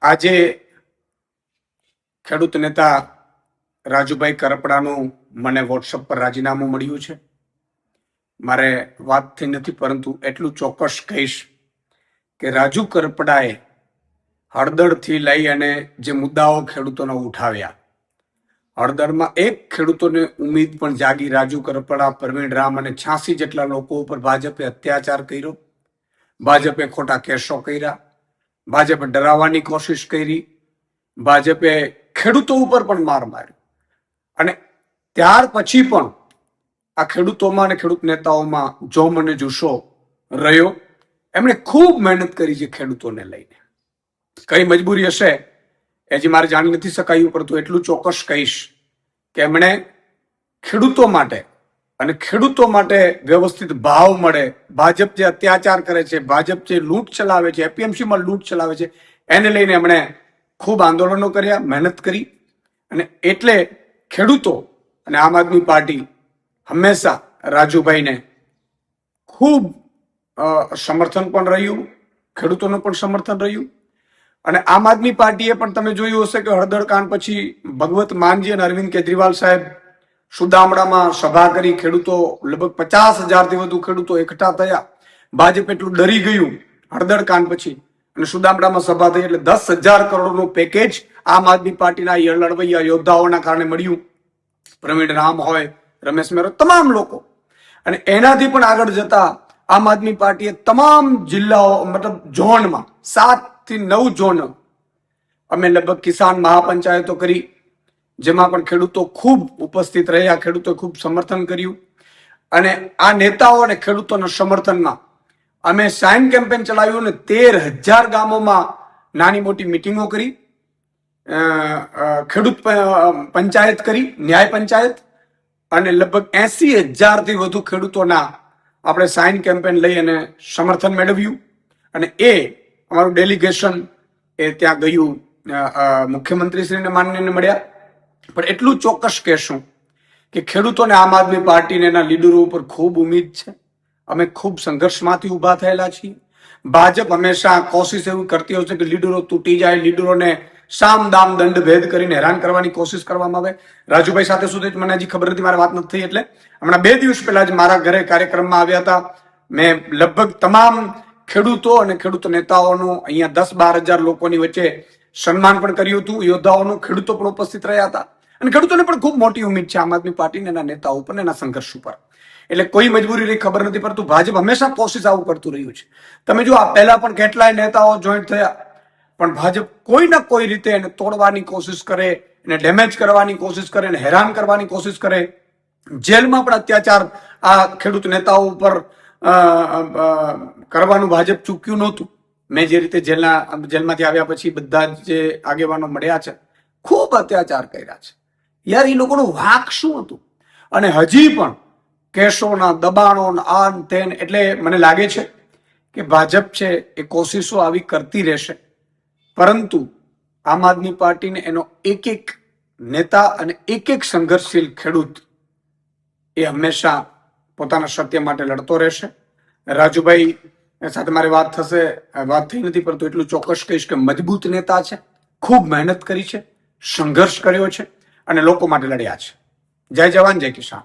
આજે ખેડૂત નેતા રાજુભાઈ કરપડાનું મને વોટ્સઅપ પર રાજીનામું મળ્યું છે. મારે વાતથી નથી, પરંતુ એટલું ચોક્કસ કહીશ કે રાજુ કરપડાએ હળદરથી લઈ અને જે મુદ્દાઓ ખેડૂતોને ઉઠાવ્યા, હળદરમાં એક ખેડૂતોને ઉમ્મીદ પણ જાગી. રાજુ કરપડા, પ્રવીણ રામ અને 86 જેટલા લોકો ઉપર ભાજપે અત્યાચાર કર્યો, ભાજપે ખોટા કેસો કર્યા, ભાજપે ડરાવવાની કોશિશ કરી, ભાજપે ખેડૂતો ઉપર પણ માર માર્યો. અને ત્યાર પછી પણ આ ખેડૂતોમાં અને ખેડૂત નેતાઓમાં જોમ અને જુસ્સો રહ્યો. એમણે ખૂબ મહેનત કરી છે ખેડૂતોને લઈને. કઈ મજબૂરી હશે એ હજી મારે જાણી નથી શકાયું, પરંતુ એટલું ચોક્કસ કહીશ કે એમણે ખેડૂતો માટે અને ખેડૂતો માટે વ્યવસ્થિત ભાવ મળે, ભાજપ જે અત્યાચાર કરે છે, ભાજપ જે લૂંટ ચલાવે છે, એપીએમસીમાં લૂંટ ચલાવે છે, એને લઈને એમણે ખૂબ આંદોલનો કર્યા, મહેનત કરી. અને એટલે ખેડૂતો અને આમ આદમી પાર્ટી હંમેશા રાજુભાઈને ખૂબ સમર્થન પણ રહ્યું, ખેડૂતોનું પણ સમર્થન રહ્યું. અને આમ આદમી પાર્ટીએ પણ તમે જોયું હશે કે હળદર કાંડ પછી ભગવત માનજી અને અરવિંદ કેજરીવાલ સાહેબ સુદામડામાં સભા કરી. ખેડૂતો લગભગ 50,000થી વધુ ખેડૂતો એકઠા થયા. ભાજપ એટલું ડરી ગયું હળદર કાંડ પછી, અને સુદામડામાં સભા થઈ એટલે 10,000 કરોડનું પેકેજ આમ આદમી પાર્ટીના લડવૈયા યોદ્ધાઓના કારણે મળ્યું. પ્રવીણ રામ હોય, રમેશ મેરો, તમામ લોકો. અને એનાથી પણ આગળ જતા આમ આદમી પાર્ટીએ તમામ જિલ્લાઓ, મતલબ ઝોનમાં 7 થી 9 ઝોન અમે લગભગ કિસાન મહાપંચાયતો કરી, જેમાં પણ ખેડૂતો ખૂબ ઉપસ્થિત રહ્યા, ખેડૂતો ખૂબ સમર્થન કર્યું. અને આ નેતાઓ અને ખેડૂતોના સમર્થનમાં અમે સાઇન કેમ્પેન ચલાવ્યું અને 13,000 ગામોમાં નાની મોટી મિટિંગો કરી, ખેડૂત પંચાયત કરી, ન્યાય પંચાયત, અને લગભગ 80,000થી વધુ ખેડૂતોના આપણે સાઇન કેમ્પેન લઈ અને સમર્થન મેળવ્યું. અને એ અમારું ડેલિગેશન એ ત્યાં ગયું, મુખ્યમંત્રીશ્રીને માનનીયને મળ્યા. પણ એટલું ચોક્કસ કહેશું કે ખેડૂતોને આમ આદમી પાર્ટીને એના લીડરો ઉપર ખૂબ ઉમ્મીદ છે. અમે ખૂબ સંઘર્ષમાંથી ઊભા થયેલા છીએ. ભાજપ હંમેશા કોશિશ એવી કરતી હોય છે કે લીડરો તૂટી જાય, લીડરોને સામ દામ દંડ ભેદ કરીને હેરાન કરવાની કોશિશ કરવામાં આવે. રાજુભાઈ સાથે સુધી મને હજી ખબર નથી, મારી વાત નથી થઈ. એટલે હમણાં 2 દિવસ પહેલા જ મારા ઘરે કાર્યક્રમમાં આવ્યા હતા. મેં લગભગ તમામ ખેડૂતો અને ખેડૂત નેતાઓનું અહીંયા 10-12 હજાર લોકોની વચ્ચે સન્માન પણ કર્યું હતું. યોદ્ધાઓનું, ખેડૂતો પણ ઉપસ્થિત રહ્યા હતા. અને ખેડૂતોને પણ ખૂબ મોટી ઉમ્મીદ છે આમ આદમી પાર્ટીને એના નેતાઓ ઉપર, એના સંઘર્ષ ઉપર. એટલે કોઈ મજબૂરી રહી ખબર નથી, પરંતુ ભાજપ હંમેશા કોશિશ આવું કરતું રહ્યું છે. તમે જો આ પહેલા પણ કેટલાય નેતાઓ જોઈન્ટ થયા, પણ ભાજપ કોઈ ના કોઈ રીતે એને તોડવાની કોશિશ કરે, એને ડેમેજ કરવાની કોશિશ કરે, એને હેરાન કરવાની કોશિશ કરે. જેલમાં પણ અત્યાચાર આ ખેડૂત નેતાઓ ઉપર કરવાનું ભાજપ ચૂક્યું નહોતું. મેં જે રીતે જેલમાંથી આવ્યા પછી બધા જે આગેવાનો મળ્યા છે, ખૂબ અત્યાચાર કર્યા છે. યાર, એ લોકોનું વાંક શું હતું? અને હજી પણ કેસોના દબાણો આન તેન. એટલે મને લાગે છે કે ભાજપ છે એ કોશિશો આવી કરતી રહેશે, પરંતુ આમ આદમી પાર્ટીને એનો એક એક નેતા અને એક એક સંઘર્ષશીલ ખેડૂત એ હંમેશા પોતાના સત્ય માટે લડતો રહેશે. રાજુભાઈ સાથે મારી વાત થઈ નથી, પરંતુ એટલું ચોક્કસ કહીશ કે મજબૂત નેતા છે, ખૂબ મહેનત કરી છે, સંઘર્ષ કર્યો છે અને લોકો માટે લડ્યા છે. જય જવાન, જય કિસાન.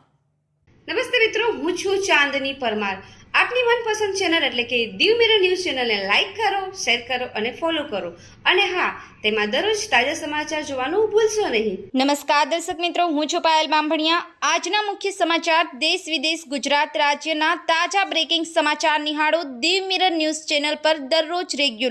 નમસ્તે મિત્રો, હું છું ચાંદની પરમાર. આપની મનપસંદ ચેનલ એટલે કે દીવ મિરર ન્યૂઝ ચેનલને લાઈક કરો, શેર કરો અને ફોલો કરો. અને હા, તેમાં દરરોજ તાજા સમાચાર જોવાનું ભૂલશો નહીં. નમસ્કાર દર્શક મિત્રો, હું છું પાયલ બામભણિયા. આજના મુખ્ય સમાચાર, દેશ વિદેશ, ગુજરાત રાજ્યના તાજા બ્રેકિંગ સમાચાર નિહાળો દીવ મિરર ન્યૂઝ ચેનલ પર દરરોજ રેગ્યુલર.